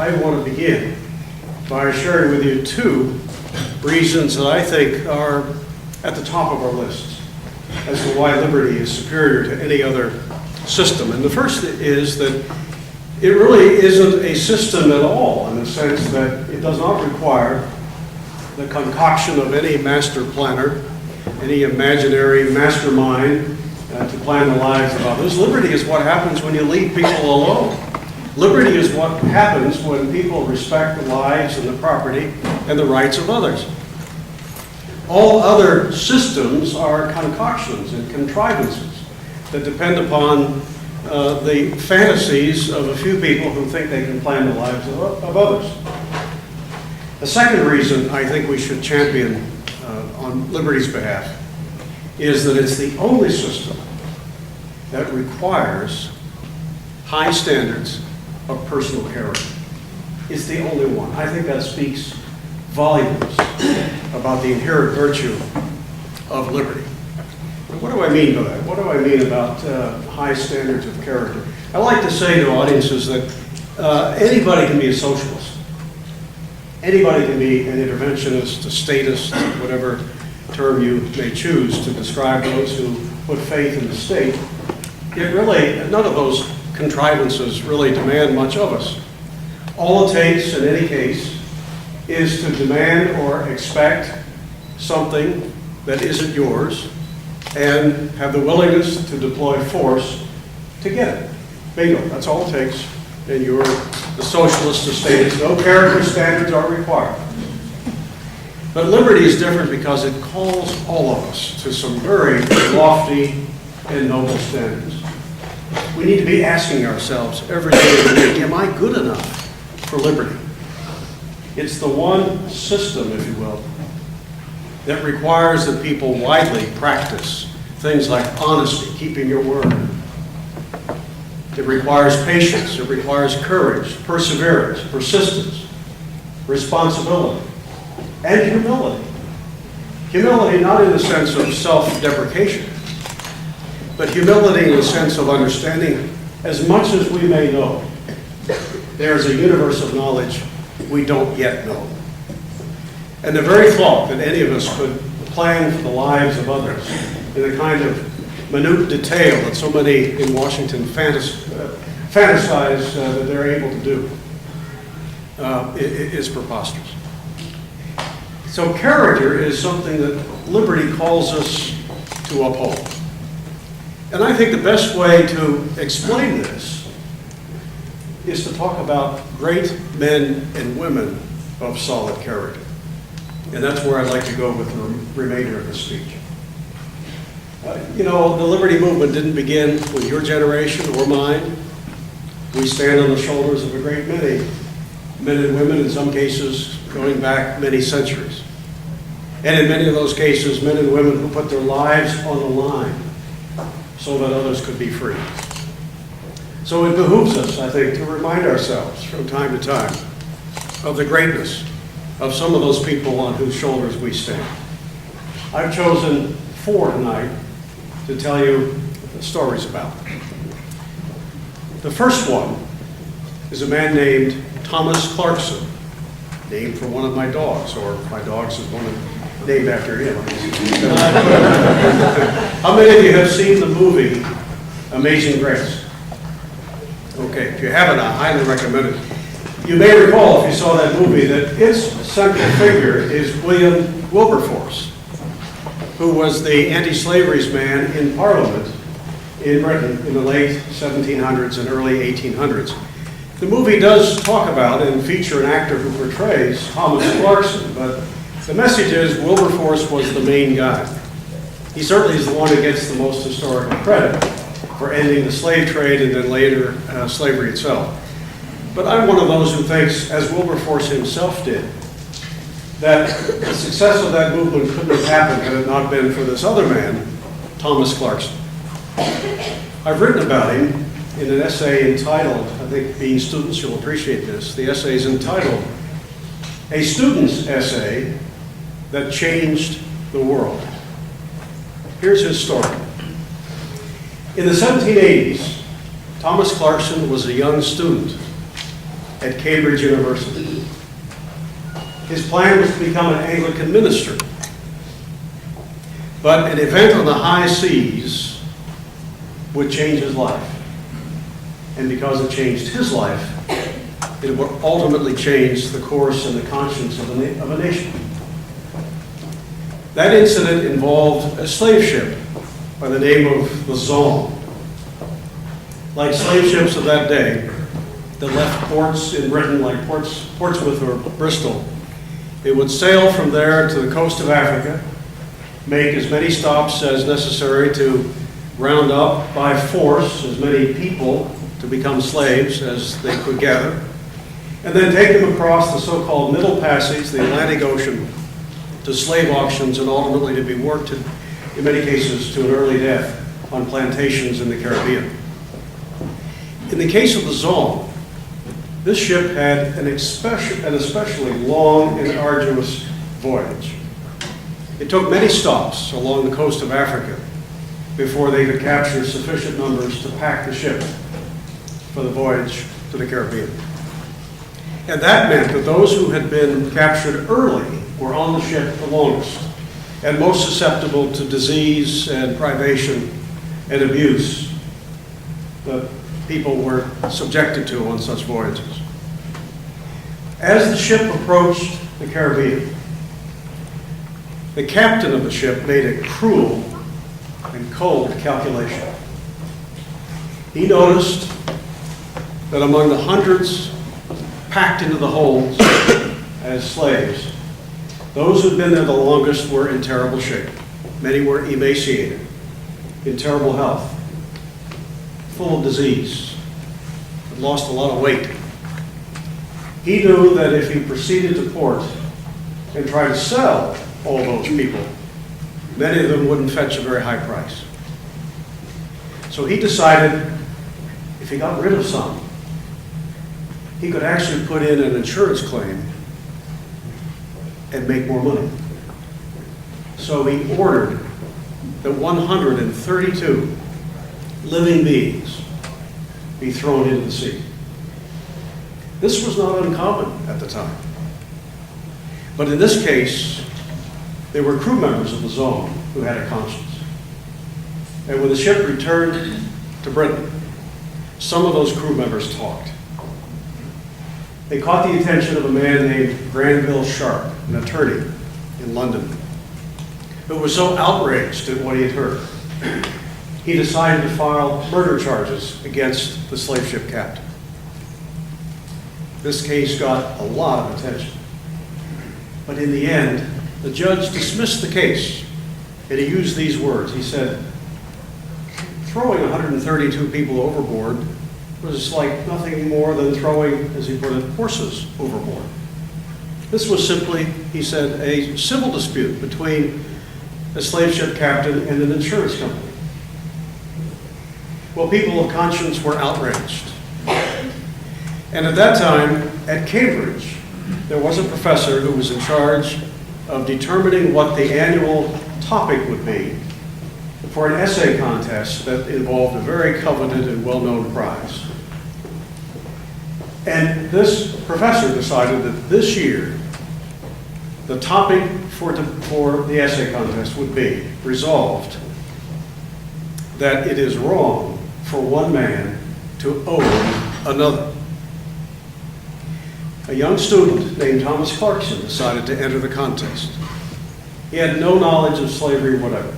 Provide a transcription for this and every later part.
I want to begin by sharing with you two reasons that I think are at the top of our lists as to why liberty is superior to any other system. And the first is that it really isn't a system at all, in the sense that it does not require the concoction of any master planner, any imaginary mastermind to plan the lives of others. Liberty is what happens when you leave people alone. Liberty is what happens when people respect the lives and the property and the rights of others. All other systems are concoctions and contrivances that depend upon the fantasies of a few people who think they can plan the lives of others. The second reason I think we should champion on liberty's behalf is that it's the only system that requires high standards of personal character. It's the only one. I think that speaks volumes about the inherent virtue of liberty. What do I mean by that? What do I mean about high standards of character? I like to say to audiences that anybody can be a socialist. Anybody can be an interventionist, a statist, whatever term you may choose to describe those who put faith in the state. It really, none of those contrivances really demand much of us. All it takes, in any case, is to demand or expect something that isn't yours and have the willingness to deploy force to get it. Bingo, that's all it takes. And you're the socialist, the statist. No character standards are required. But liberty is different because it calls all of us to some very lofty and noble standards. We need to be asking ourselves every day of the week, am I good enough for liberty? It's the one system, if you will, that requires that people widely practice things like honesty, keeping your word. It requires patience, it requires courage, perseverance, persistence, responsibility, and humility. Humility not in the sense of self-deprecation, but humility in the sense of understanding as much as we may know, there's a universe of knowledge we don't yet know. And the very thought that any of us could plan for the lives of others in the kind of minute detail that so many in Washington fantasize that they're able to do is preposterous. So character is something that liberty calls us to uphold. And I think the best way to explain this is to talk about great men and women of solid character. And that's where I'd like to go with the remainder of the speech. You know, the liberty movement didn't begin with your generation or mine. We stand on the shoulders of a great many men and women, in some cases going back many centuries. And in many of those cases, men and women who put their lives on the line so that others could be free. So it behooves us, I think, to remind ourselves from time to time of the greatness of some of those people on whose shoulders we stand. I've chosen 4 tonight to tell you stories about. The first one is a man named Thomas Clarkson, named for one of my dogs, or my dogs is named after him. How many of you have seen the movie Amazing Grace? Okay, if you haven't, I highly recommend it. You may recall, if you saw that movie, that its central figure is William Wilberforce, who was the anti-slavery man in Parliament in Britain in the late 1700s and early 1800s. The movie does talk about and feature an actor who portrays Thomas Clarkson, but the message is Wilberforce was the main guy. He certainly is the one who gets the most historical credit for ending the slave trade and then later slavery itself. But I'm one of those who thinks, as Wilberforce himself did, that the success of that movement couldn't have happened had it not been for this other man, Thomas Clarkson. I've written about him in an essay entitled, I think being students you'll appreciate this, the essay is entitled, A Student's Essay That Changed the World. Here's his story. In the 1780s, Thomas Clarkson was a young student at Cambridge University. His plan was to become an Anglican minister. But an event on the high seas would change his life. And because it changed his life, it would ultimately change the course and the conscience of a nation. That incident involved a slave ship by the name of the Zong. Like slave ships of that day that left ports in Britain like Portsmouth or Bristol, it would sail from there to the coast of Africa, make as many stops as necessary to round up by force as many people to become slaves as they could gather, and then take them across the so-called Middle Passage, the Atlantic Ocean, to slave auctions and ultimately to be worked, in many cases, to an early death on plantations in the Caribbean. In the case of the Zong, this ship had an especially long and arduous voyage. It took many stops along the coast of Africa before they could capture sufficient numbers to pack the ship for the voyage to the Caribbean. And that meant that those who had been captured early were on the ship the longest and most susceptible to disease and privation and abuse that people were subjected to on such voyages. As the ship approached the Caribbean, the captain of the ship made a cruel and cold calculation. He noticed that among the hundreds packed into the holds as slaves, those who'd been there the longest were in terrible shape. Many were emaciated, in terrible health, full of disease, had lost a lot of weight. He knew that if he proceeded to port and tried to sell all those people, many of them wouldn't fetch a very high price. So he decided if he got rid of some, he could actually put in an insurance claim and make more money. So he ordered that 132 living beings be thrown into the sea. This was not uncommon at the time. But in this case, they were crew members of the Zong who had a conscience. And when the ship returned to Britain, some of those crew members talked. They caught the attention of a man named Granville Sharp, an attorney in London, who was so outraged at what he had heard, he decided to file murder charges against the slave ship captain. This case got a lot of attention. But in the end, the judge dismissed the case, and he used these words. He said, throwing 132 people overboard was like nothing more than throwing, as he put it, horses overboard. This was simply, he said, a civil dispute between a slave ship captain and an insurance company. Well, people of conscience were outraged. And at that time, at Cambridge, there was a professor who was in charge of determining what the annual topic would be for an essay contest that involved a very coveted and well-known prize. And this professor decided that this year, the topic for the essay contest would be resolved that it is wrong for one man to own another. A young student named Thomas Clarkson decided to enter the contest. He had no knowledge of slavery whatever,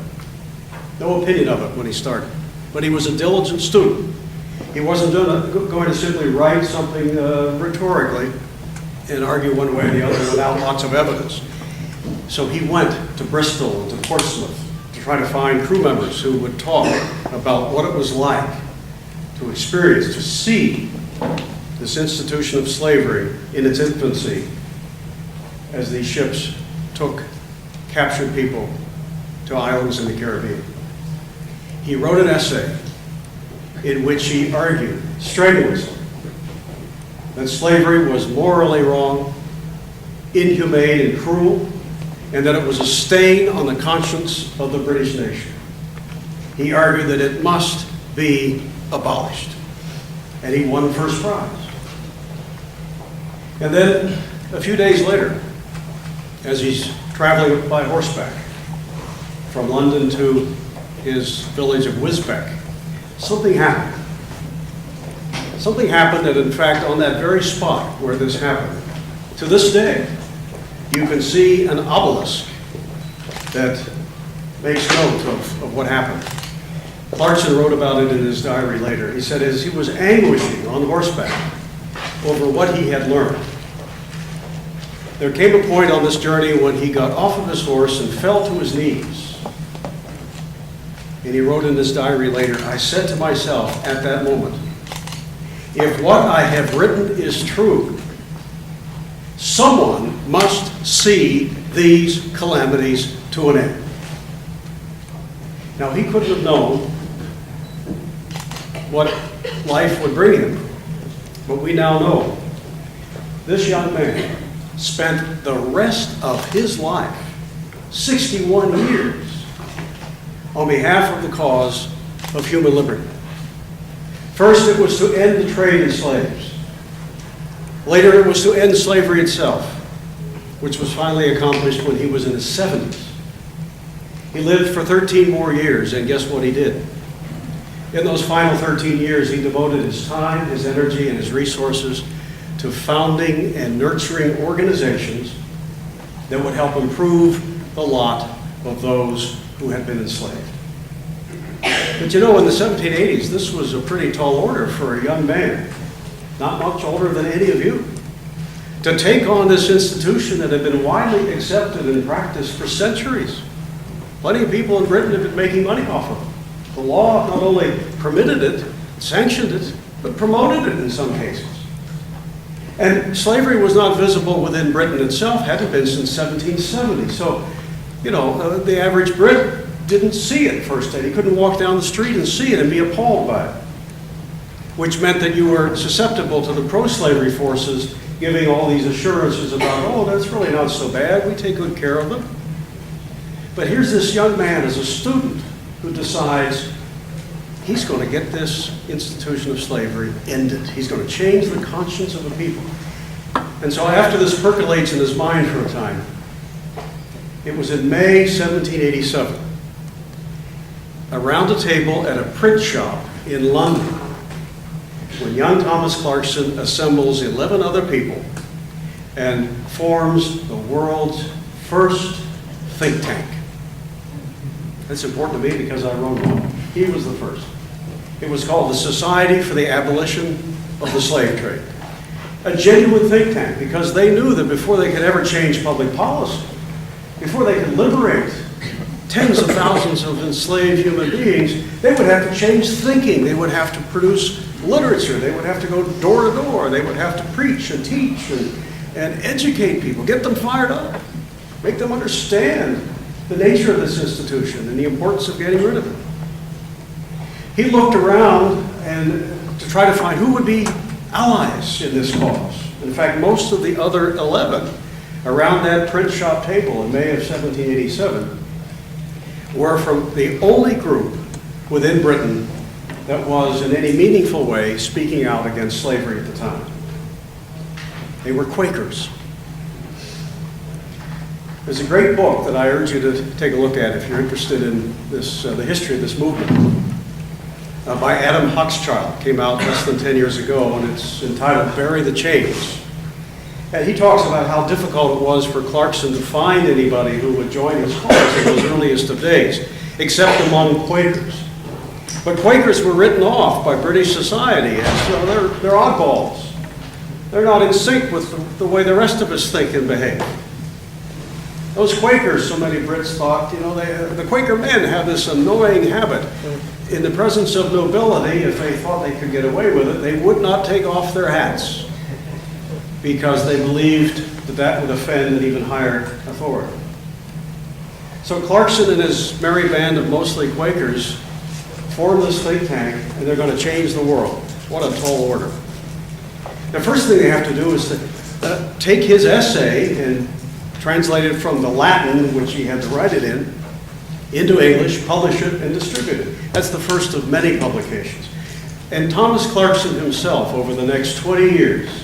no opinion of it when he started, but he was a diligent student. He wasn't going to simply write something rhetorically and argue one way or the other without lots of evidence. So he went to Bristol and to Portsmouth to try to find crew members who would talk about what it was like to experience, to see this institution of slavery in its infancy as these ships took captured people to islands in the Caribbean. He wrote an essay in which he argued strenuously that slavery was morally wrong, inhumane and cruel, and that it was a stain on the conscience of the British nation. He argued that it must be abolished, and he won first prize. And then a few days later, as he's traveling by horseback from London to his village of Wisbeck, something happened. Something happened, and in fact, on that very spot where this happened, to this day, you can see an obelisk that makes note of what happened. Clarkson wrote about it in his diary later. He said, as he was anguishing on horseback over what he had learned, there came a point on this journey when he got off of his horse and fell to his knees. And he wrote in his diary later, I said to myself at that moment, if what I have written is true, someone must see these calamities to an end. Now, he couldn't have known what life would bring him, but we now know this young man spent the rest of his life, 61 years, on behalf of the cause of human liberty. First, it was to end the trade in slaves. Later, it was to end slavery itself, which was finally accomplished when he was in his 70s. He lived for 13 more years, and guess what he did? In those final 13 years, he devoted his time, his energy, and his resources to founding and nurturing organizations that would help improve the lot of those who had been enslaved. But you know, in the 1780s, this was a pretty tall order for a young man, not much older than any of you, to take on this institution that had been widely accepted and practiced for centuries. Plenty of people in Britain had been making money off of it. The law not only permitted it, sanctioned it, but promoted it in some cases. And slavery was not visible within Britain itself, hadn't been since 1770. So, you know, the average Brit didn't see it first day. He couldn't walk down the street and see it and be appalled by it, which meant that you were susceptible to the pro-slavery forces giving all these assurances about, oh, that's really not so bad, we take good care of them. But here's this young man as a student who decides he's going to get this institution of slavery ended. He's going to change the conscience of the people. And so after this percolates in his mind for a time, it was in May 1787, around a table at a print shop in London, when young Thomas Clarkson assembles 11 other people and forms the world's first think tank. That's important to me because I wrote one. He was the first. It was called the Society for the Abolition of the Slave Trade. A genuine think tank, because they knew that before they could ever change public policy, before they could liberate tens of thousands of enslaved human beings, they would have to change thinking. They would have to produce literature. They would have to go door to door. They would have to preach and teach and educate people, get them fired up, make them understand the nature of this institution and the importance of getting rid of it. He looked around and to try to find who would be allies in this cause. In fact, most of the other 11 around that print shop table in May of 1787 were from the only group within Britain that was in any meaningful way speaking out against slavery at the time. They were Quakers. There's a great book that I urge you to take a look at if you're interested in this, the history of this movement, by Adam Hochschild. It came out less than 10 years ago, and it's entitled Bury the Chains. And he talks about how difficult it was for Clarkson to find anybody who would join his cause in those earliest of days, except among Quakers. But Quakers were written off by British society as, you know, they're oddballs. They're not in sync with the way the rest of us think and behave. Those Quakers, so many Brits thought, you know, the Quaker men have this annoying habit. In the presence of nobility, if they thought they could get away with it, they would not take off their hats because they believed that that would offend an even higher authority. So Clarkson and his merry band of mostly Quakers formed this think tank, and they're going to change the world. What a tall order. The first thing they have to do is to take his essay and translate it from the Latin, which he had to write it in, into English, publish it, and distribute it. That's the first of many publications. And Thomas Clarkson himself, over the next 20 years,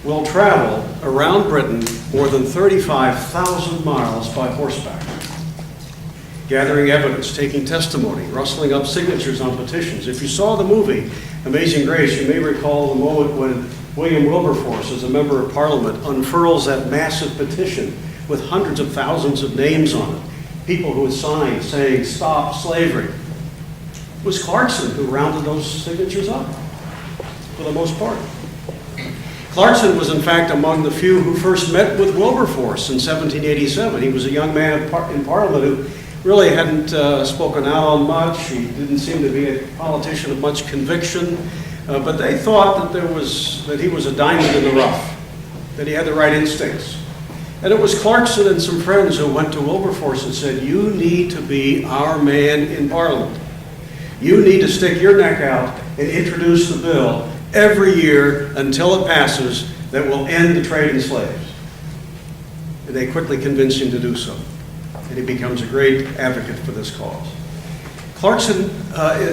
will travel around Britain more than 35,000 miles by horseback, gathering evidence, taking testimony, rustling up signatures on petitions. If you saw the movie Amazing Grace, you may recall the moment when William Wilberforce, as a member of Parliament, unfurls that massive petition with hundreds of thousands of names on it, people who had signed saying, "Stop slavery." It was Clarkson who rounded those signatures up, for the most part. Clarkson was, in fact, among the few who first met with Wilberforce in 1787. He was a young man in Parliament who really hadn't spoken out on much. He didn't seem to be a politician of much conviction, but they thought that he was a diamond in the rough, that he had the right instincts. And it was Clarkson and some friends who went to Wilberforce and said, "You need to be our man in Parliament. You need to stick your neck out and introduce the bill every year until it passes that will end the trade in slaves." And they quickly convinced him to do so. And he becomes a great advocate for this cause. Clarkson,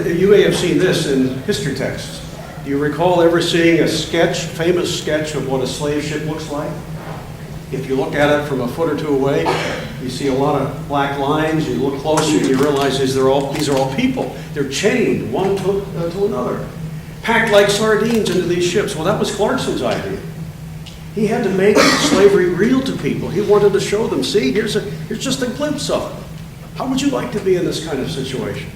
you may have seen this in history texts. Do you recall ever seeing a famous sketch of what a slave ship looks like? If you look at it from a foot or two away, you see a lot of black lines. You look closer and you realize these are all people. They're chained one to another, packed like sardines into these ships. Well, that was Clarkson's idea. He had to make slavery real to people. He wanted to show them, see, here's just a glimpse of it. How would you like to be in this kind of situation?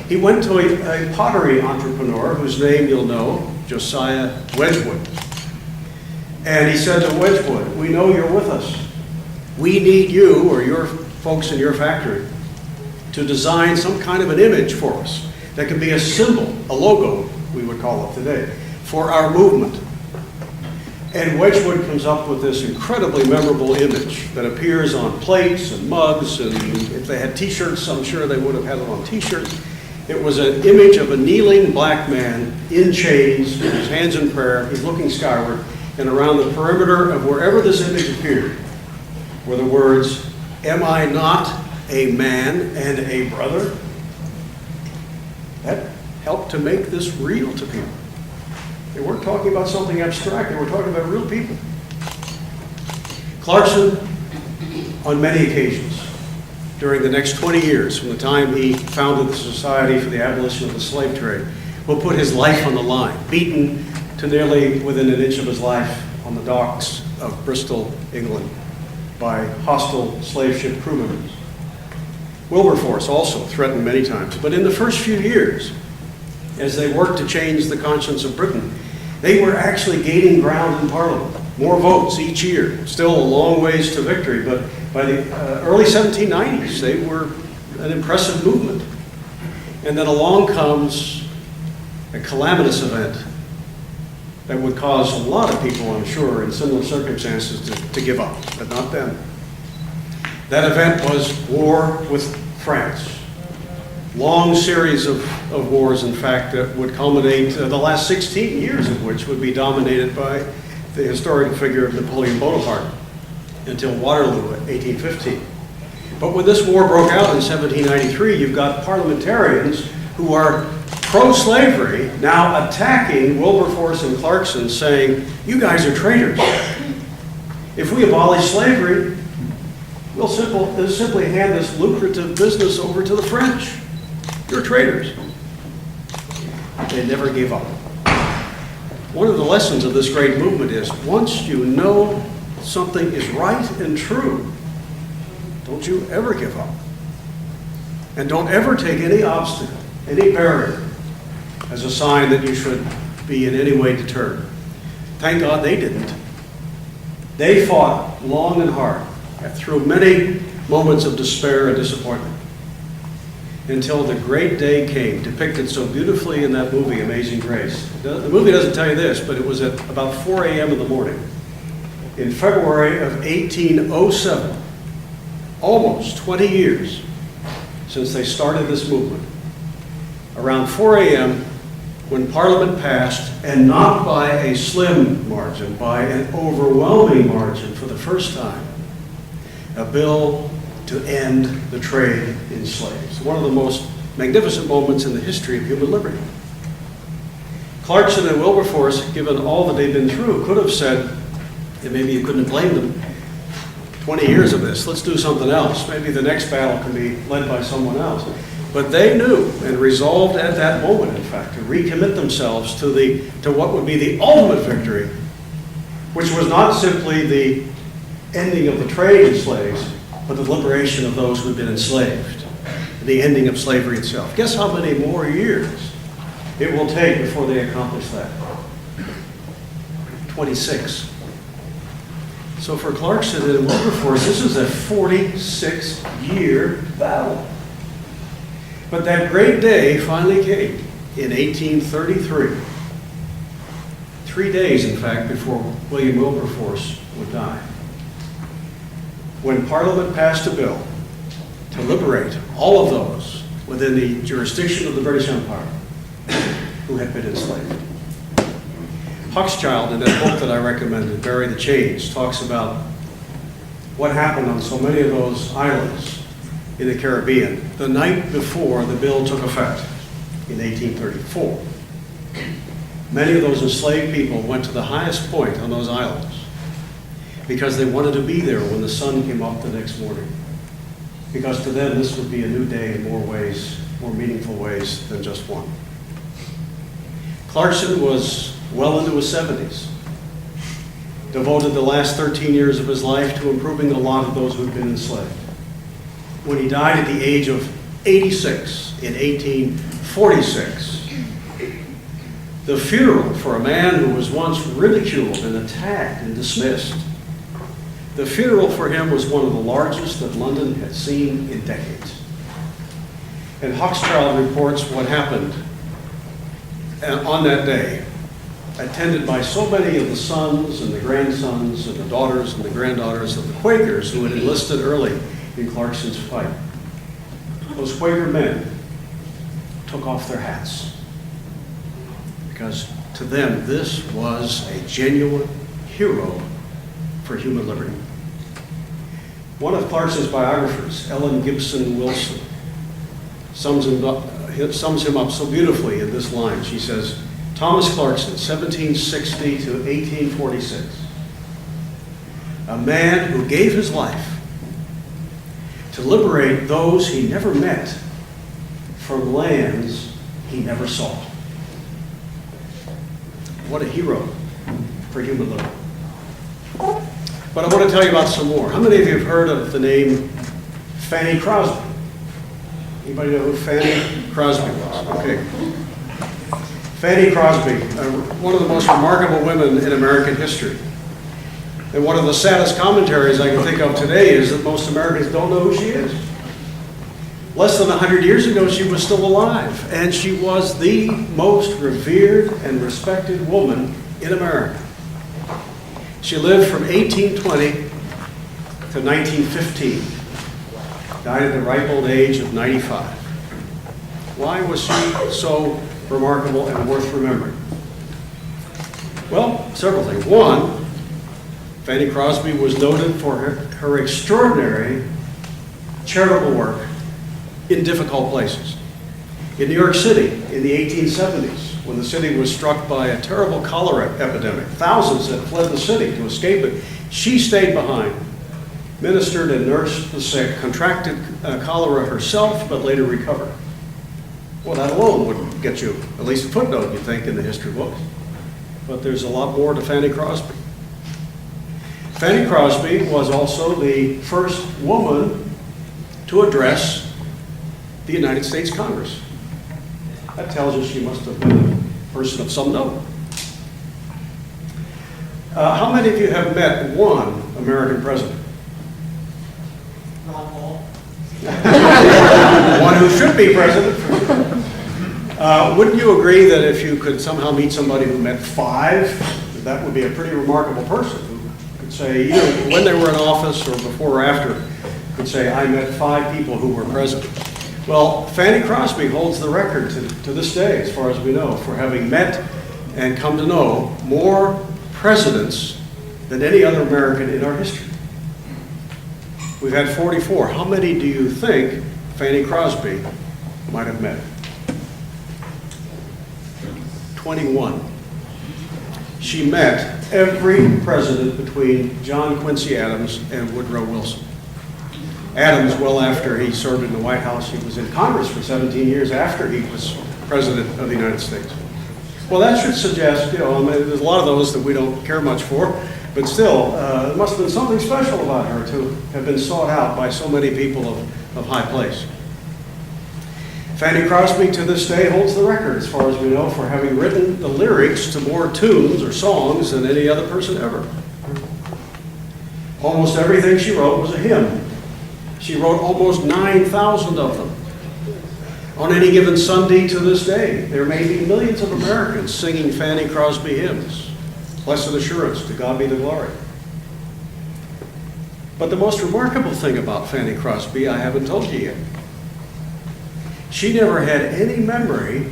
He went to a pottery entrepreneur whose name you'll know, Josiah Wedgwood. And he said to Wedgwood, "We know you're with us. We need you, or your folks in your factory, to design some kind of an image for us that can be a symbol, a logo, we would call it today, for our movement." And Wedgwood comes up with this incredibly memorable image that appears on plates and mugs, and if they had t-shirts, I'm sure they would have had it on t-shirts. It was an image of a kneeling black man in chains, with his hands in prayer. He's looking skyward, and around the perimeter of wherever this image appeared were the words, "Am I not a man and a brother?" That helped to make this real to people. They weren't talking about something abstract, they were talking about real people. Clarkson, on many occasions, during the next 20 years, from the time he founded the Society for the Abolition of the Slave Trade, will put his life on the line, beaten to nearly within an inch of his life on the docks of Bristol, England, by hostile slave ship crew members. Wilberforce also threatened many times, but in the first few years, as they worked to change the conscience of Britain, they were actually gaining ground in Parliament, more votes each year. Still a long ways to victory, but by the early 1790s, they were an impressive movement. And then along comes a calamitous event that would cause a lot of people, I'm sure, in similar circumstances to give up, but not them. That event was war with France. Long series of wars, in fact, that would culminate, the last 16 years of which would be dominated by the historic figure of Napoleon Bonaparte until Waterloo in 1815. But when this war broke out in 1793, you've got parliamentarians who are pro-slavery now attacking Wilberforce and Clarkson, saying, "You guys are traitors. If we abolish slavery, we'll simply hand this lucrative business over to the French. You're traitors." They never gave up. One of the lessons of this great movement is, once you know something is right and true, don't you ever give up. And don't ever take any obstacle, any barrier, as a sign that you should be in any way deterred. Thank God they didn't. They fought long and hard, through many moments of despair and disappointment, until the great day came, depicted so beautifully in that movie, Amazing Grace. The movie doesn't tell you this, but it was at about 4 a.m. in the morning, in February of 1807, almost 20 years since they started this movement. Around 4 a.m., when Parliament passed, and not by a slim margin, by an overwhelming margin for the first time, a bill to end the trade in slaves. One of the most magnificent moments in the history of human liberty. Clarkson and Wilberforce, given all that they've been through, could have said, and maybe you couldn't blame them, 20 years of this, let's do something else. Maybe the next battle can be led by someone else. But they knew and resolved at that moment, in fact, to recommit themselves to what would be the ultimate victory, which was not simply the ending of the trade in slaves, but the liberation of those who had been enslaved, the ending of slavery itself. Guess how many more years it will take before they accomplish that? 26. So for Clarkson and Wilberforce, this is a 46-year battle. But that great day finally came in 1833. 3 days, in fact, before William Wilberforce would die, when Parliament passed a bill to liberate all of those within the jurisdiction of the British Empire who had been enslaved. Huxchild, in that book that I recommended, Bury the Chains, talks about what happened on so many of those islands in the Caribbean the night before the bill took effect in 1834. Many of those enslaved people went to the highest point on those islands because they wanted to be there when the sun came up the next morning. Because to them, this would be a new day in more ways, more meaningful ways than just one. Clarkson was well into his 70s, devoted the last 13 years of his life to improving the lot of those who had been enslaved. When he died at the age of 86 in 1846, the funeral for a man who was once ridiculed and attacked and dismissed, the funeral for him was one of the largest that London had seen in decades. And Hochschild reports what happened on that day, attended by so many of the sons and the grandsons and the daughters and the granddaughters of the Quakers who had enlisted early in Clarkson's fight. Those Quaker men took off their hats because to them this was a genuine hero for human liberty. One of Clarkson's biographers, Ellen Gibson Wilson, sums him up so beautifully in this line. She says, Thomas Clarkson, 1760 to 1846, a man who gave his life to liberate those he never met from lands he never saw. What a hero for human liberty. But I want to tell you about some more. How many of you have heard of the name Fanny Crosby? Anybody know who Fanny Crosby was? Okay. Fanny Crosby, one of the most remarkable women in American history. And one of the saddest commentaries I can think of today is that most Americans don't know who she is. Less than 100 years ago, she was still alive, and she was the most revered and respected woman in America. She lived from 1820 to 1915, died at the ripe old age of 95. Why was she so remarkable and worth remembering? Well, several things. One, Fanny Crosby was noted for her extraordinary charitable work in difficult places. In New York City in the 1870s, when the city was struck by a terrible cholera epidemic, thousands had fled the city to escape it. She stayed behind, ministered and nursed the sick, contracted cholera herself, but later recovered. Well, that alone would get you at least a footnote, you think, in the history books. But there's a lot more to Fanny Crosby. Fanny Crosby was also the first woman to address the United States Congress. That tells us she must have been a person of some note. How many of you have met one American president? Not all. One who should be president. Wouldn't you agree that if you could somehow meet somebody who met five, that would be a pretty remarkable person who could say, either when they were in office or before or after, could say, I met 5 people who were president. Well, Fanny Crosby holds the record to this day, as far as we know, for having met and come to know more presidents than any other American in our history. We've had 44. How many do you think Fanny Crosby might have met? 21, she met every president between John Quincy Adams and Woodrow Wilson. Adams, well after he served in the White House, he was in Congress for 17 years after he was president of the United States. Well, that should suggest, you know, I mean, there's a lot of those that we don't care much for, but still, there must have been something special about her to have been sought out by so many people of high place. Fanny Crosby, to this day, holds the record, as far as we know, for having written the lyrics to more tunes or songs than any other person ever. Almost everything she wrote was a hymn. She wrote almost 9,000 of them. On any given Sunday to this day, there may be millions of Americans singing Fanny Crosby hymns. Blessed assurance, to God be the glory. But the most remarkable thing about Fanny Crosby, I haven't told you yet. She never had any memory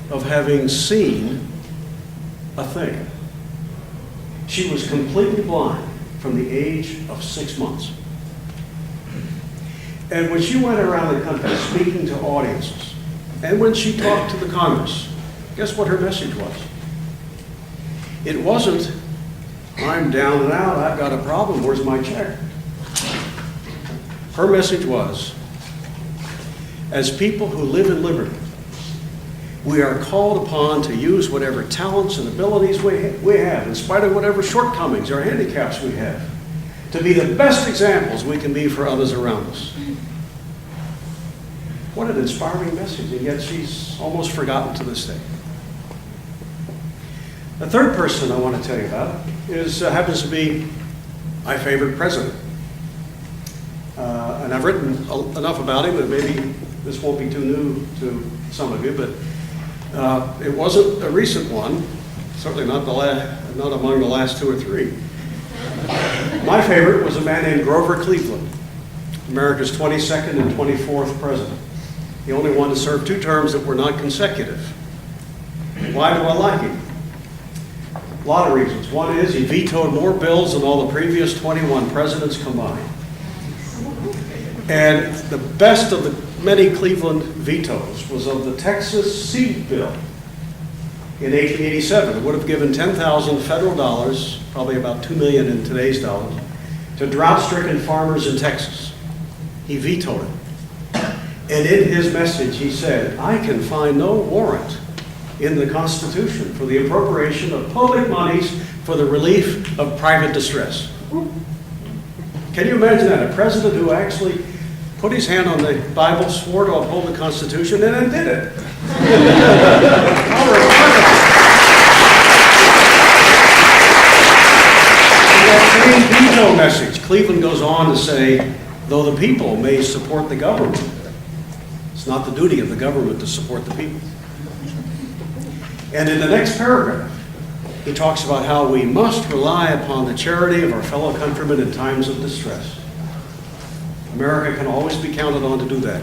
of having seen a thing. She was completely blind from the age of 6 months. And when she went around the country speaking to audiences, and when she talked to the Congress, guess what her message was? It wasn't, I'm down and out, I've got a problem, where's my check? Her message was, as people who live in liberty, we are called upon to use whatever talents and abilities we have, in spite of whatever shortcomings or handicaps we have, to be the best examples we can be for others around us. What an inspiring message, and yet she's almost forgotten to this day. The third person I want to tell you about happens to be my favorite president. And I've written enough about him that maybe this won't be too new to some of you, but it wasn't a recent one, certainly not among the last 2 or 3. My favorite was a man named Grover Cleveland, America's 22nd and 24th president. The only one to serve 2 terms that were not consecutive. Why do I like him? A lot of reasons. One is he vetoed more bills than all the previous 21 presidents combined. And the best of the many Cleveland vetoes was of the Texas seed bill in 1887. It would have given 10,000 federal dollars, probably about $2 million in today's dollars, to drought-stricken farmers in Texas. He vetoed it. And in his message, he said, I can find no warrant in the Constitution for the appropriation of public monies for the relief of private distress. Can you imagine that? A president who actually put his hand on the Bible, swore to uphold the Constitution, and then did it. How remarkable. In that same veto message, Cleveland goes on to say, though the people may support the government, it's not the duty of the government to support the people. And in the next paragraph, he talks about how we must rely upon the charity of our fellow countrymen in times of distress. America can always be counted on to do that.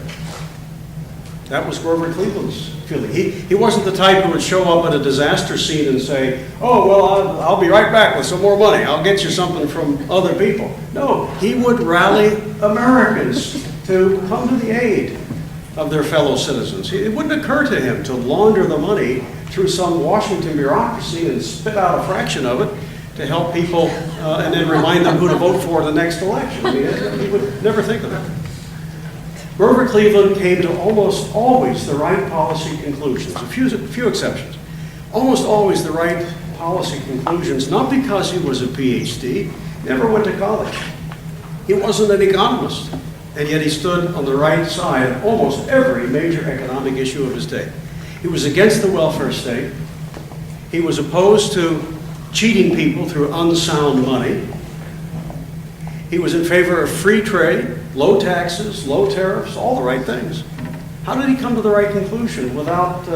That was Grover Cleveland's feeling. He wasn't the type who would show up at a disaster scene and say, oh, well, I'll be right back with some more money. I'll get you something from other people. No, he would rally Americans to come to the aid of their fellow citizens. It wouldn't occur to him to launder the money through some Washington bureaucracy and spit out a fraction of it to help people and then remind them who to vote for in the next election. I mean, he would never think of that. Grover Cleveland came to almost always the right policy conclusions, a few exceptions. Almost always the right policy conclusions, not because he was a PhD, never went to college. He wasn't an economist, and yet he stood on the right side of almost every major economic issue of his day. He was against the welfare state. He was opposed to cheating people through unsound money. He was in favor of free trade, low taxes, low tariffs, all the right things. How did he come to the right conclusion without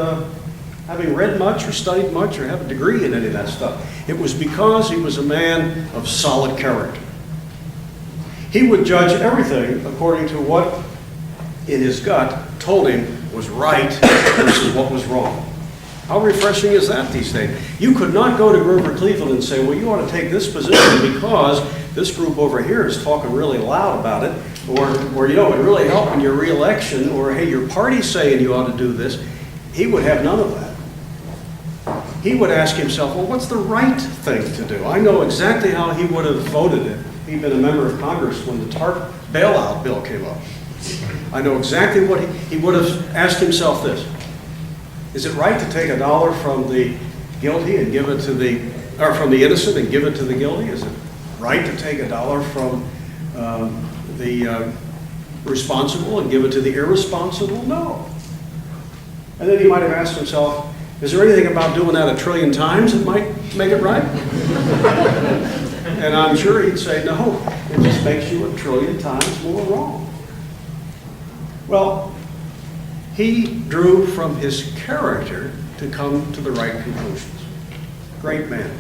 having read much or studied much or have a degree in any of that stuff? It was because he was a man of solid character. He would judge everything according to what, in his gut, told him was right versus what was wrong. How refreshing is that these days? You could not go to Grover Cleveland and say, well, you ought to take this position because this group over here is talking really loud about it, or you know, it would really help in your re-election, or hey, your party's saying you ought to do this. He would have none of that. he would ask himself, well, what's the right thing to do? I know exactly how he would have voted if he'd been a member of Congress when the TARP bailout bill came up. I know exactly what he would have asked himself this. Is it right to take $1 from the guilty and give it to or from the innocent and give it to the guilty? Is it right to take $1 from the responsible and give it to the irresponsible? No. And then he might have asked himself, is there anything about doing that 1 trillion times that might make it right? And I'm sure he'd say, no, it just makes you 1 trillion times more wrong. Well, he drew from his character to come to the right conclusions. Great man.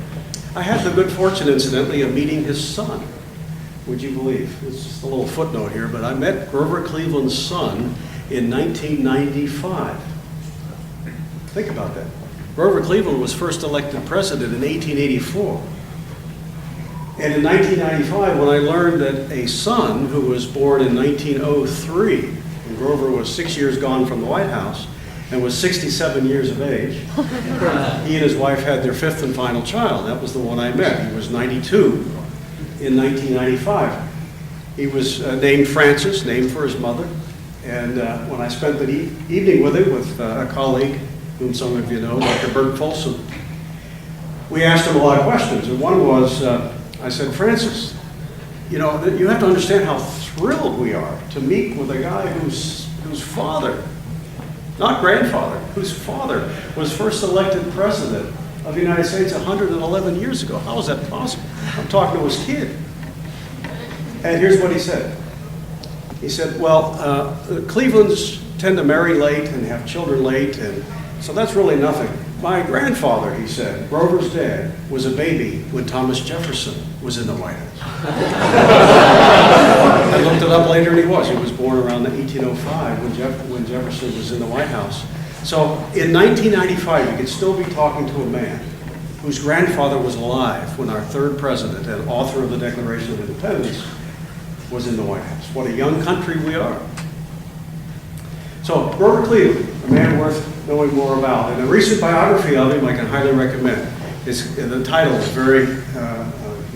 I had the good fortune, incidentally, of meeting his son. Would you believe? It's just a little footnote here, but I met Grover Cleveland's son in 1995. Think about that. Grover Cleveland was first elected president in 1884. And in 1995, when I learned that a son who was born in 1903, and Grover was 6 years gone from the White House and was 67 years of age, he and his wife had their 5th and final child. That was the one I met. He was 92 in 1995. He was named Francis, named for his mother. And when I spent the evening with him, with a colleague, whom some of you know, Dr. Bert Folsom, we asked him a lot of questions. And one was, I said, Francis, you know, you have to understand how thrilled we are to meet with a guy whose father, not grandfather, whose father was first elected president of the United States 111 years ago. How is that possible? I'm talking to his kid. And here's what he said. He said, well, Clevelands tend to marry late and have children late, and so that's really nothing. My grandfather, he said, Grover's dad, was a baby when Thomas Jefferson was in the White House. I looked it up later, and he was. He was born around 1805 when Jefferson was in the White House. So in 1995, you could still be talking to a man whose grandfather was alive when our 3rd president and author of the Declaration of Independence was in the White House. What a young country we are. So Grover Cleveland, a man worth knowing more about. And a recent biography of him I can highly recommend. The title is very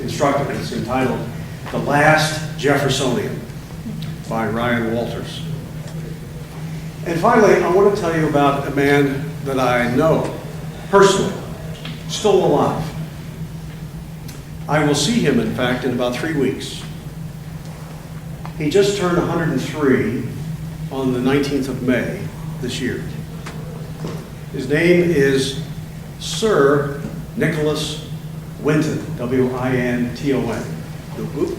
instructive. It's entitled The Last Jeffersonian by Ryan Walters. And finally, I want to tell you about a man that I know personally, still alive. I will see him, in fact, in about 3 weeks. He just turned 103 on the 19th of May this year. His name is Sir Nicholas Winton, W-I-N-T-O-N.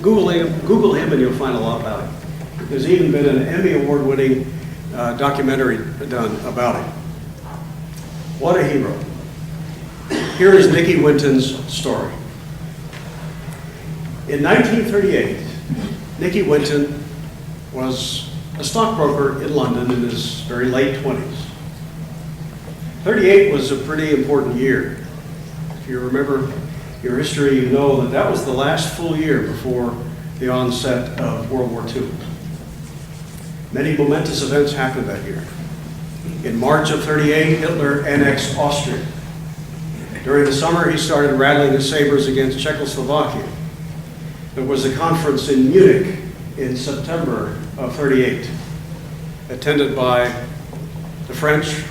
Google him and you'll find a lot about him. There's even been an Emmy Award-winning documentary done about him. What a hero. Here is Nicky Winton's story. In 1938, Nicky Winton was a stockbroker in London in his very late 20s. 38 was a pretty important year. If you remember your history, you know that that was the last full year before the onset of World War II. Many momentous events happened that year. In March of 38, Hitler annexed Austria. During the summer, he started rattling his sabers against Czechoslovakia. There was a conference in Munich in September of 38, attended by the French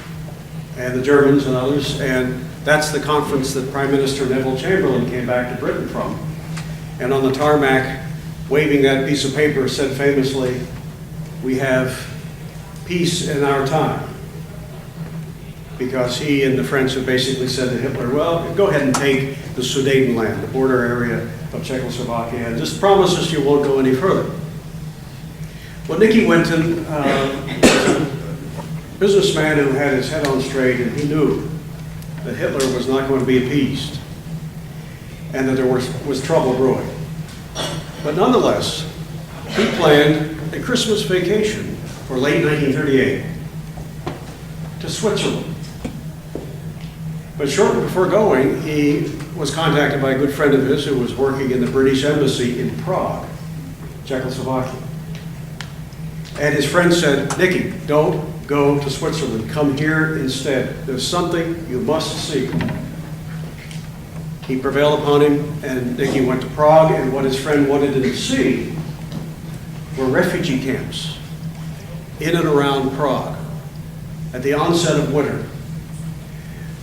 and the Germans and others, and that's the conference that Prime Minister Neville Chamberlain came back to Britain from. And on the tarmac, waving that piece of paper, said famously, "We have peace in our time." Because he and the French had basically said to Hitler, well, go ahead and take the Sudetenland, the border area of Czechoslovakia, and just promise us you won't go any further. Well, Nicky Winton was a businessman who had his head on straight, and he knew that Hitler was not going to be appeased and that there was trouble brewing. But nonetheless, he planned a Christmas vacation for late 1938 to Switzerland. But shortly before going, he was contacted by a good friend of his who was working in the British Embassy in Prague, Czechoslovakia. And his friend said, "Nicky, don't go to Switzerland. Come here instead. There's something you must see." He prevailed upon him, and Nicky went to Prague, and what his friend wanted him to see were refugee camps in and around Prague at the onset of winter,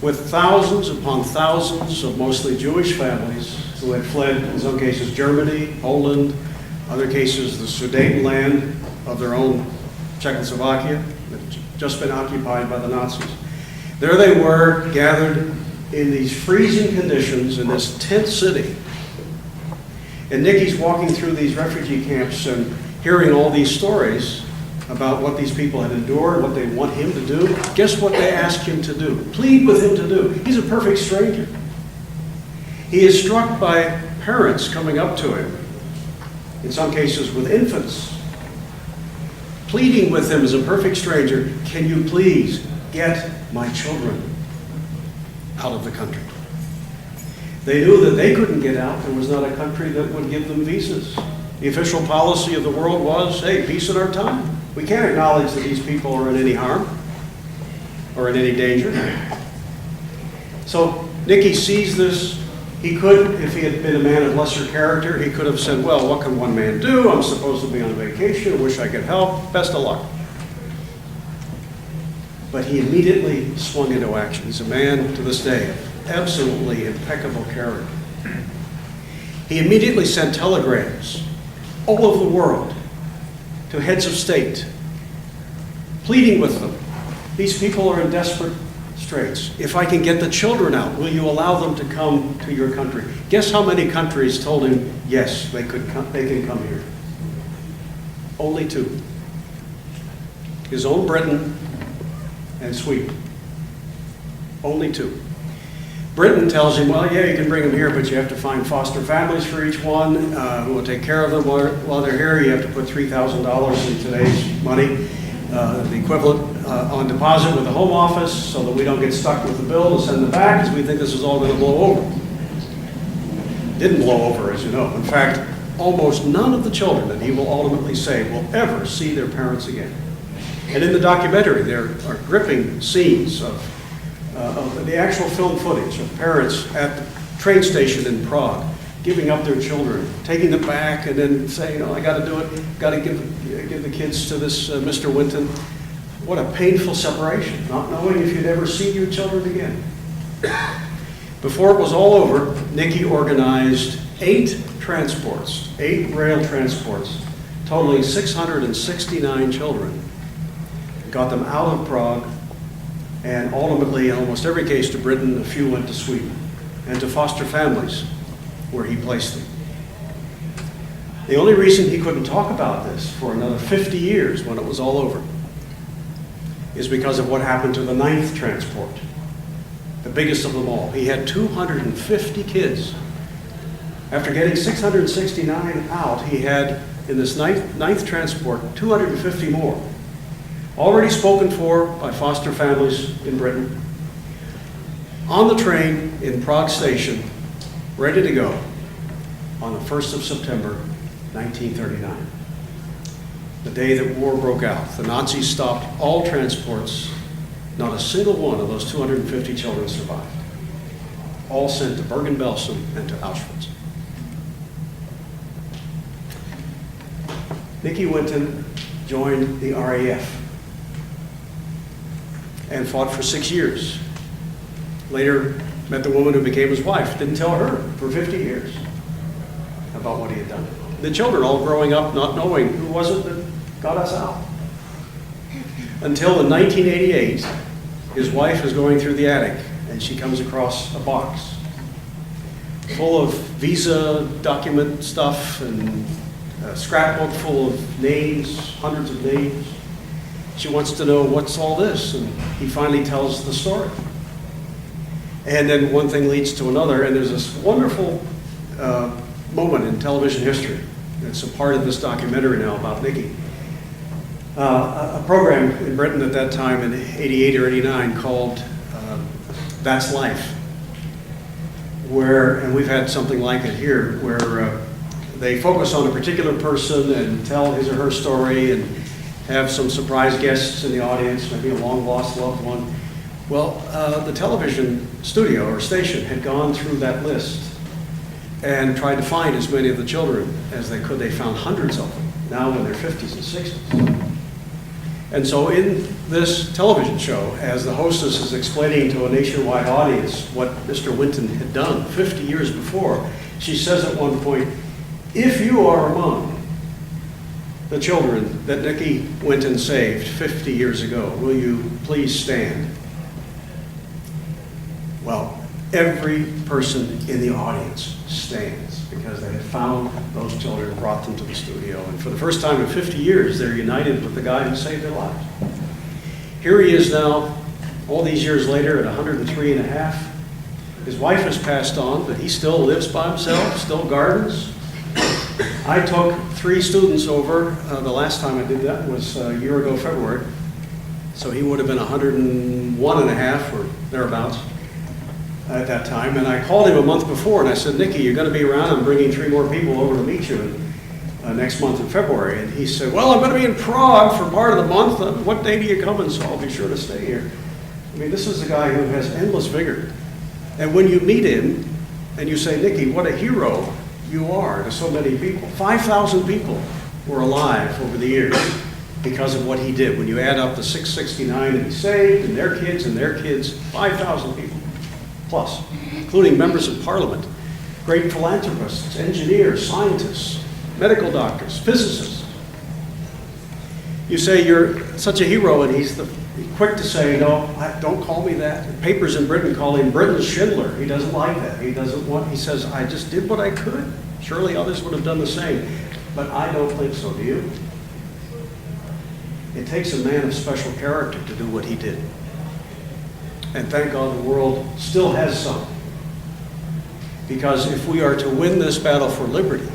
with thousands upon thousands of mostly Jewish families who had fled, in some cases, Germany, Poland, other cases, the Sudetenland of their own Czechoslovakia, that had just been occupied by the Nazis. There they were, gathered in these freezing conditions in this tent city. And Nicky's walking through these refugee camps and hearing all these stories about what these people had endured, what they want him to do. Guess what they ask him to do? Plead with him to do. He's a perfect stranger. He is struck by parents coming up to him, in some cases with infants, pleading with him as a perfect stranger, can you please get my children out of the country? They knew that they couldn't get out. There was not a country that would give them visas. The official policy of the world was, hey, peace in our time. We can't acknowledge that these people are in any harm or in any danger. So Nicky sees this. He could, if he had been a man of lesser character, he could have said, well, what can one man do? I'm supposed to be on vacation. I wish I could help. Best of luck. But he immediately swung into action. He's a man to this day of absolutely impeccable character. He immediately sent telegrams all over the world to heads of state, pleading with them. These people are in desperate straits. If I can get the children out, will you allow them to come to your country? Guess how many countries told him, yes, they can come here? Only 2. His own Britain and Sweden. Only 2. Britain tells him, well, yeah, you can bring them here, but you have to find foster families for each one who will take care of them while they're here. You have to put $3,000 in today's money, the equivalent on deposit with the Home Office, so that we don't get stuck with the bill to send them back, because we think this is all going to blow over. Didn't blow over, as you know. In fact, almost none of the children that he will ultimately say will ever see their parents again. And in the documentary, there are gripping scenes of the actual film footage of parents at the train station in Prague giving up their children, taking them back, and then saying, I got to do it, got to give the kids to this Mr. Winton. What a painful separation, not knowing if you'd ever see your children again. Before it was all over, Nicky organized 8 rail transports, totaling 669 children, got them out of Prague, and ultimately, in almost every case, to Britain. A few went to Sweden, and to foster families, where he placed them. The only reason he couldn't talk about this for another 50 years when it was all over is because of what happened to the 9th transport, the biggest of them all. He had 250 kids. After getting 669 out, he had, in this 9th transport, 250 more. Already spoken for by foster families in Britain, on the train in Prague Station, ready to go on the 1st of September, 1939. The day that war broke out. The Nazis stopped all transports. Not a single one of those 250 children survived. All sent to Bergen-Belsen and to Auschwitz. Nicky Winton joined the RAF and fought for 6 years. Later, met the woman who became his wife. Didn't tell her for 50 years about what he had done. The children all growing up not knowing who was it that got us out. Until in 1988, his wife is going through the attic and she comes across a box full of visa document stuff and a scrapbook full of names, hundreds of names. She wants to know, what's all this? And he finally tells the story. And then one thing leads to another, and there's this wonderful moment in television history. It's a part of this documentary now about Nicky. A program in Britain at that time in 88 or 89 called That's Life, and we've had something like it here, where they focus on a particular person and tell his or her story and have some surprise guests in the audience, maybe a long-lost loved one, Well, the television studio or station had gone through that list and tried to find as many of the children as they could. They found hundreds of them, now in their 50s and 60s. And so in this television show, as the hostess is explaining to a nationwide audience what Mr. Winton had done 50 years before, she says at one point, if you are among the children that Nicky Winton saved 50 years ago, will you please stand? Well, every person in the audience stands because they had found those children and brought them to the studio. And for the first time in 50 years, they're united with the guy who saved their lives. Here he is now, all these years later, at 103 and a half. His wife has passed on, but he still lives by himself, still gardens. I took 3 students over. The last time I did that was a year ago, February. So he would have been 101 and a half or thereabouts at that time. And I called him a month before and I said, Nicky, you're going to be around. I'm bringing 3 more people over to meet you next month in February. And he said, well, I'm going to be in Prague for part of the month. What day do you come in? So I'll be sure to stay here. I mean, this is a guy who has endless vigor. And when you meet him and you say, Nicky, what a hero you are to so many people. 5,000 people were alive over the years because of what he did. When you add up the 669 that he saved and their kids, 5,000 people plus, including members of parliament, great philanthropists, engineers, scientists, medical doctors, physicists. You say you're such a hero, and he's quick to say, no, don't call me that. Papers in Britain call him Britain's Schindler. He doesn't like that. He says, I just did what I could. Surely others would have done the same. But I don't think so, do you? It takes a man of special character to do what he did. And thank God the world still has some. Because if we are to win this battle for liberty,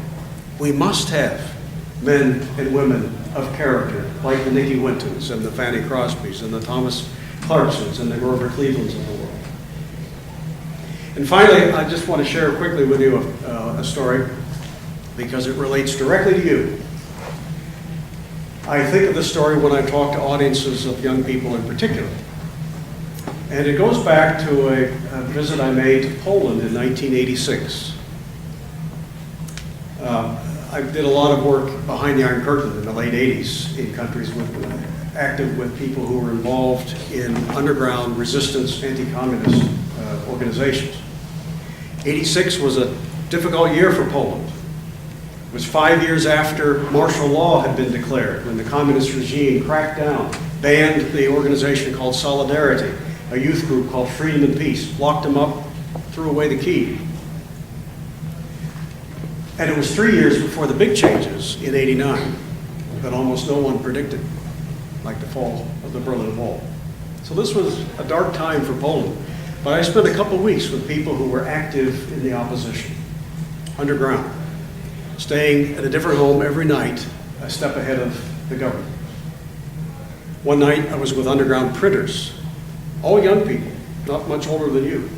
we must have men and women of character, like the Nicky Wintons and the Fanny Crosbys and the Thomas Clarksons and the Grover Clevelands of the world. And finally, I just want to share quickly with you a story because it relates directly to you. I think of this story when I talk to audiences of young people in particular. And it goes back to a visit I made to Poland in 1986. I did a lot of work behind the Iron Curtain in the late 80s in countries active with people who were involved in underground resistance, anti-communist organizations. 86 was a difficult year for Poland. It was 5 years after martial law had been declared, when the communist regime cracked down, banned the organization called Solidarity, a youth group called Freedom and Peace, locked them up, threw away the key. And it was 3 years before the big changes in '89 that almost no one predicted, like the fall of the Berlin Wall. So this was a dark time for Poland. But I spent a couple weeks with people who were active in the opposition, underground, staying at a different home every night, a step ahead of the government. One night I was with underground printers, all young people, not much older than you,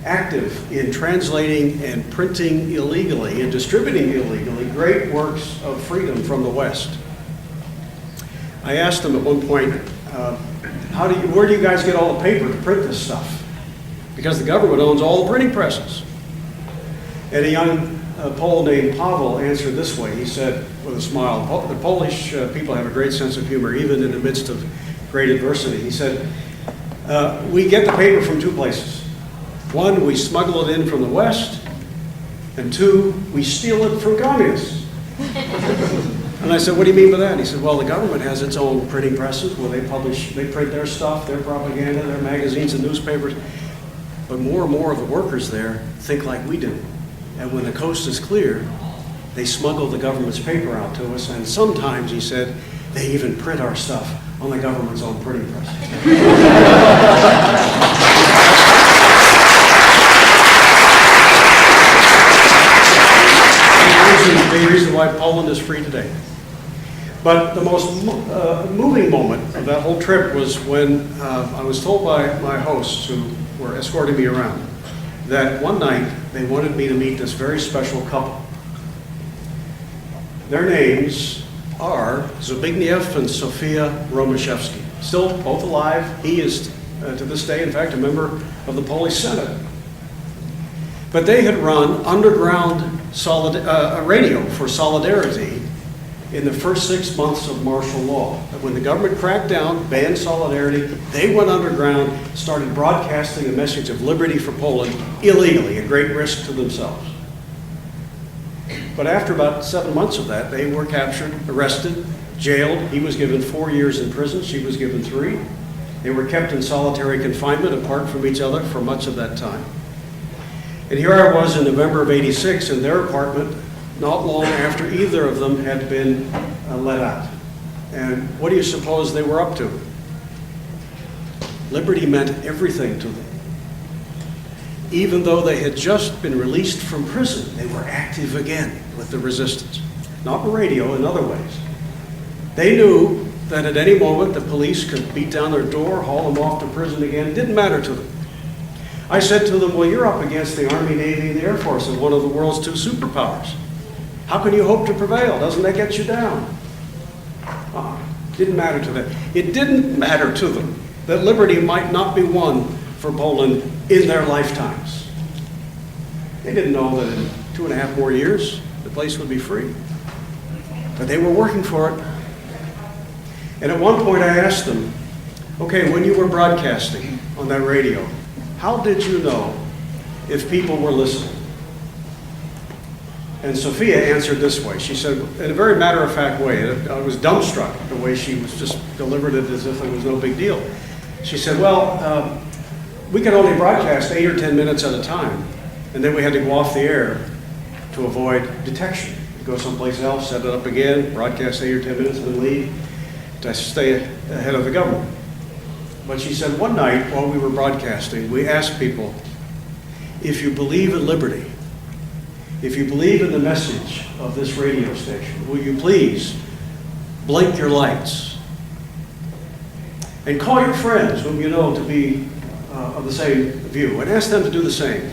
active in translating and printing illegally and distributing illegally great works of freedom from the West. I asked them at one point, where do you guys get all the paper to print this stuff? Because the government owns all the printing presses. And a young Pole named Pavel answered this way. He said with a smile, the Polish people have a great sense of humor, even in the midst of great adversity. He said, we get the paper from 2 places. 1, we smuggle it in from the West, and 2, we steal it from communists. And I said, what do you mean by that? And he said, well, the government has its own printing presses where they print their stuff, their propaganda, their magazines and newspapers. But more and more of the workers there think like we do. And when the coast is clear, they smuggle the government's paper out to us, and sometimes, he said, they even print our stuff on the government's own printing press. The reason why Poland is free today. But the most moving moment of that whole trip was when I was told by my hosts who were escorting me around that one night they wanted me to meet this very special couple. Their names are Zbigniew and Sofia Romaszewski. Still both alive. He is to this day, in fact, a member of the Polish Senate. But they had run underground radio for solidarity in the first 6 months of martial law. When the government cracked down, banned solidarity, they went underground, started broadcasting a message of liberty for Poland illegally, at great risk to themselves. But after about 7 months of that, they were captured, arrested, jailed. He was given 4 years in prison, she was given 3. They were kept in solitary confinement apart from each other for much of that time. And here I was in November of '86 in their apartment, not long after either of them had been let out. And what do you suppose they were up to? Liberty meant everything to them. Even though they had just been released from prison, they were active again with the resistance. Not on radio, in other ways. They knew that at any moment the police could beat down their door, haul them off to prison again. It didn't matter to them. I said to them, well, you're up against the Army, Navy, and the Air Force of one of the world's 2 superpowers. How can you hope to prevail? Doesn't that get you down? Didn't matter to them. It didn't matter to them that liberty might not be won for Poland in their lifetimes. They didn't know that in 2.5 more years, the place would be free. But they were working for it. And at one point I asked them, okay, when you were broadcasting on that radio, how did you know if people were listening? And Sophia answered this way. She said, in a very matter-of-fact way, I was dumbstruck the way she was just delivered it as if it was no big deal. She said, well, we could only broadcast 8 or 10 minutes at a time, and then we had to go off the air to avoid detection. Go someplace else, set it up again, broadcast 8 or 10 minutes, and then leave to stay ahead of the government. But she said, one night while we were broadcasting, we asked people, if you believe in liberty, if you believe in the message of this radio station, will you please blink your lights and call your friends whom you know to be of the same view and ask them to do the same.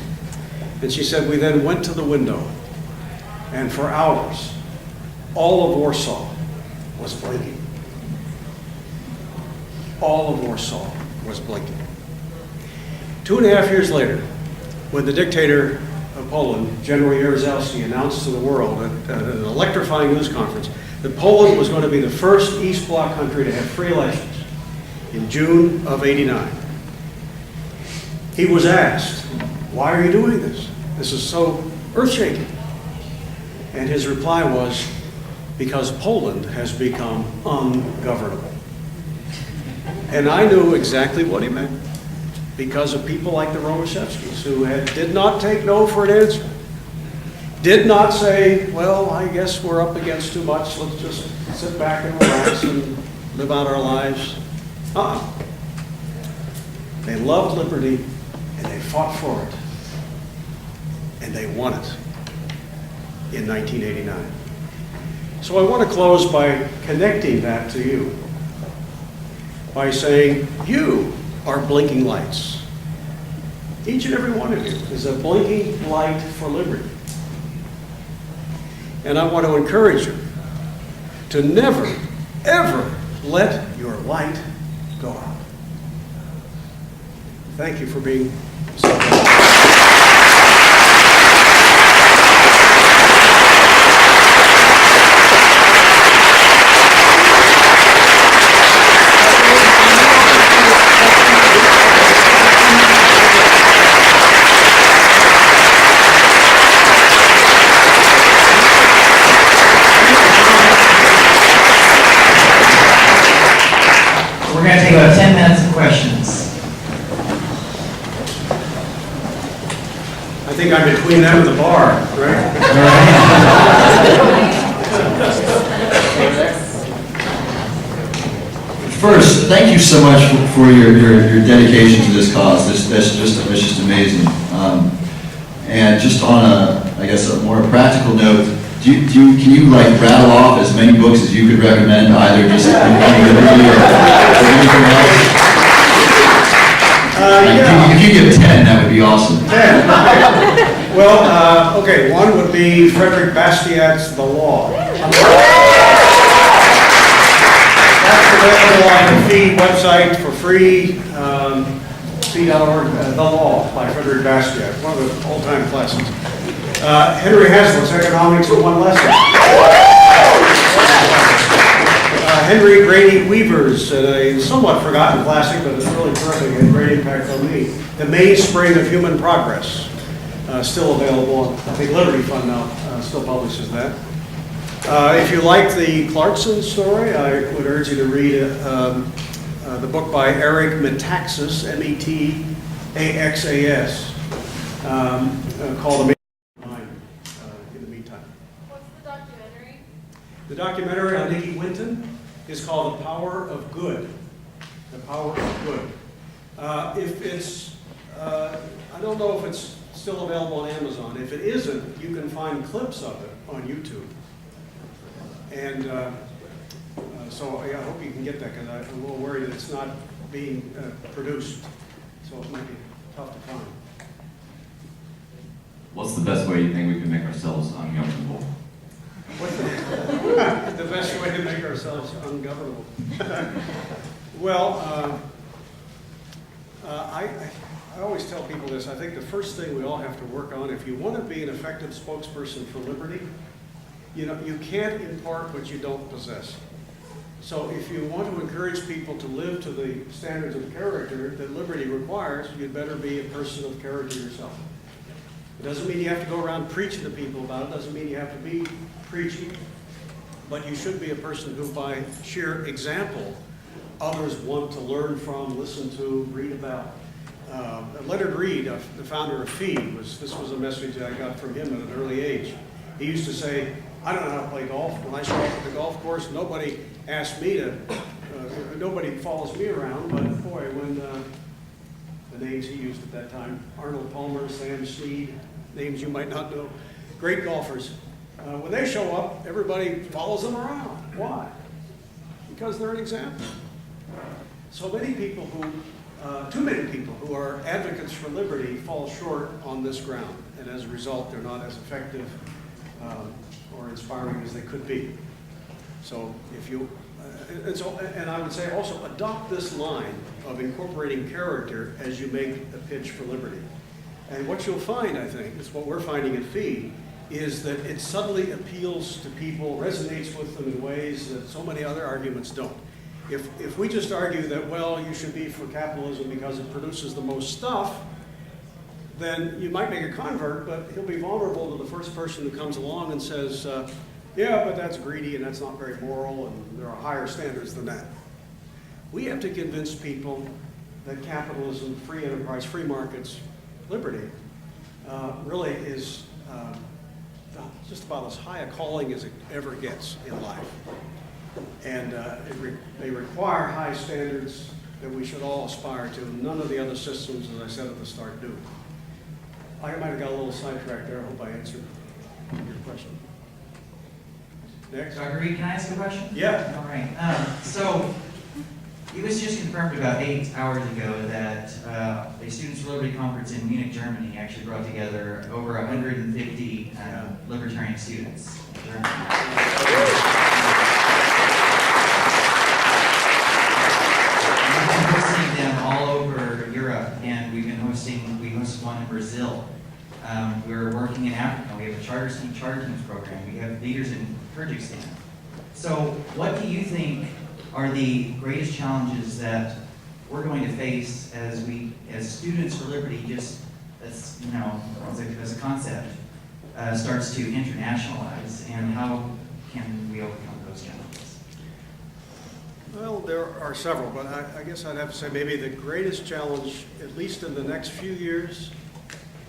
And she said, we then went to the window, and for hours, all of Warsaw was blinking. All of Warsaw was blinking. 2.5 years later, when the dictator of Poland, General Jaruzelski, announced to the world at an electrifying news conference that Poland was going to be the first East Bloc country to have free elections in June of '89. He was asked, why are you doing this? This is so earth-shaking. And his reply was, because Poland has become ungovernable. And I knew exactly what he meant, because of people like the Romaszewskis, who did not take no for an answer, did not say, well, I guess we're up against too much, let's just sit back and relax and live out our lives. They loved liberty, and they fought for it, and they won it in 1989. So I want to close by connecting that to you, by saying, you are blinking lights. Each and every one of you is a blinking light for liberty. And I want to encourage you to never, ever let your light go out. Thank you for being so We're going to take about 10 minutes of questions. I think I'm between them and the bar, right? First, thank you so much for your dedication to this cause. That's just amazing. And just on a more practical note, can you like rattle off as many books as you could recommend, either just on liberty or anything else? Yeah. If you give 10, that would be awesome. 10, okay. Well, okay, one would be Frederick Bastiat's The Law. That's available on the Feed website for free. Feed.org, The Law by Frederick Bastiat, one of the all-time classics. Henry Hazlitt's Economics in One Lesson. Henry Grady Weaver's, a somewhat forgotten classic, but it's really terrific and great impact on me. The Mainspring of Human Progress, still available. I think Liberty Fund now still publishes that. If you like the Clarkson story, I would urge you to read the book by Eric Metaxas, Metaxas, called in the meantime. What's the documentary? The documentary on Nicky Winton is called The Power of Good. The Power of Good. If it's, I don't know if it's still available on Amazon. If it isn't, you can find clips of it on YouTube. And so I hope you can get that, because I'm a little worried that it's not being produced. So it might be tough to find. What's the best way you think we can make ourselves ungovernable? What's the best way to make ourselves ungovernable? Well, I always tell people this. I think the first thing we all have to work on, if you want to be an effective spokesperson for liberty, you can't impart what you don't possess. So if you want to encourage people to live to the standards of character that liberty requires, you'd better be a person of character yourself. It doesn't mean you have to go around preaching to people about it. It doesn't mean you have to be preaching. But you should be a person who, by sheer example, others want to learn from, listen to, read about. Leonard Reed, the founder of Feed, this was a message I got from him at an early age. He used to say, I don't know how to play golf. When I show up at the golf course, nobody asks me to, nobody follows me around. But boy, when the names he used at that time, Arnold Palmer, Sam Snead, names you might not know, great golfers. When they show up, everybody follows them around. Why? Because they're an example. So many people too many people who are advocates for liberty fall short on this ground. And as a result, they're not as effective or inspiring as they could be. So if you, and I would say also adopt this line of incorporating character as you make a pitch for liberty. And what you'll find, I think, is what we're finding at Feed, is that it subtly appeals to people, resonates with them in ways that so many other arguments don't. If we just argue that, well, you should be for capitalism because it produces the most stuff, then you might make a convert, but he'll be vulnerable to the first person who comes along and says, yeah, but that's greedy and that's not very moral and there are higher standards than that. We have to convince people that capitalism, free enterprise, free markets, liberty, really is just about as high a calling as it ever gets in life. And they require high standards that we should all aspire to. None of the other systems, as I said at the start, do. I might have got a little sidetracked there. I hope I answered your question. Next. Dr. Reed, can I ask a question? Yeah. All right. So it was just confirmed about 8 hours ago that a Students for Liberty conference in Munich, Germany actually brought together over 150 libertarian students. All over Europe, and we hosted one in Brazil. We're working in Africa. We have a charter teams program. We have leaders in Kyrgyzstan. So what do you think are the greatest challenges that we're going to face as Students for Liberty, just as a concept, starts to internationalize, and how can we overcome those challenges? Well, there are several, but I guess I'd have to say maybe the greatest challenge, at least in the next few years,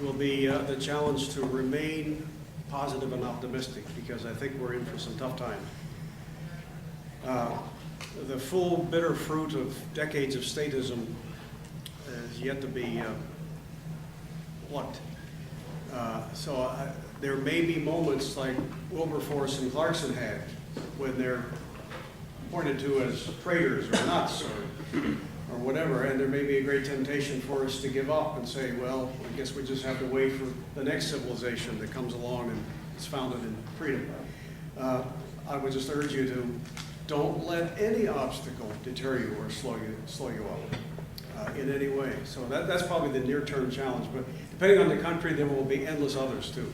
will be the challenge to remain positive and optimistic, because I think we're in for some tough times. The full bitter fruit of decades of statism is yet to be plucked. So there may be moments like Wilberforce and Clarkson had when they're pointed to as traitors or nuts or whatever, and there may be a great temptation for us to give up and say, well, I guess we just have to wait for the next civilization that comes along and is founded in freedom. I would just urge you to Don't let any obstacle deter you or slow you up in any way. So that's probably the near-term challenge. But depending on the country, there will be endless others too.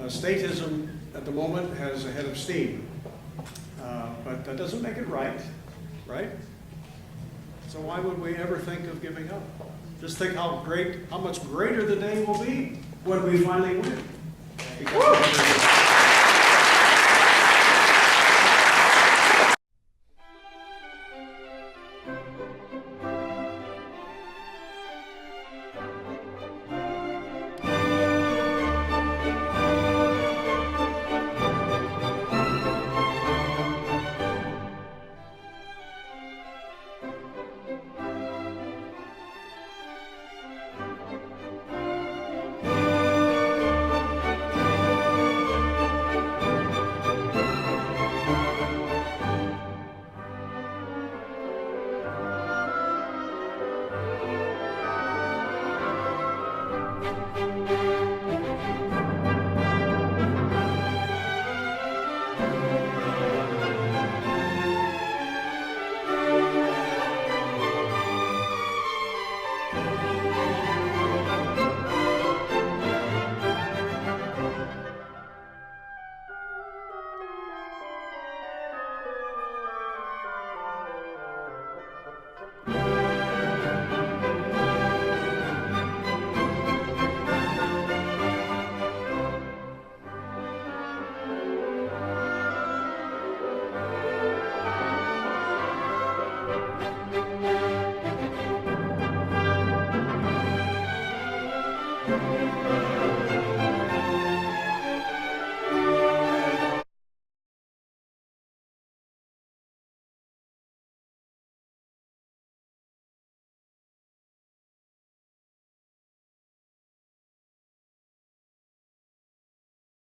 Statism at the moment has a head of steam, but that doesn't make it right, right? So why would we ever think of giving up? Just think how much greater the day will be when we finally win.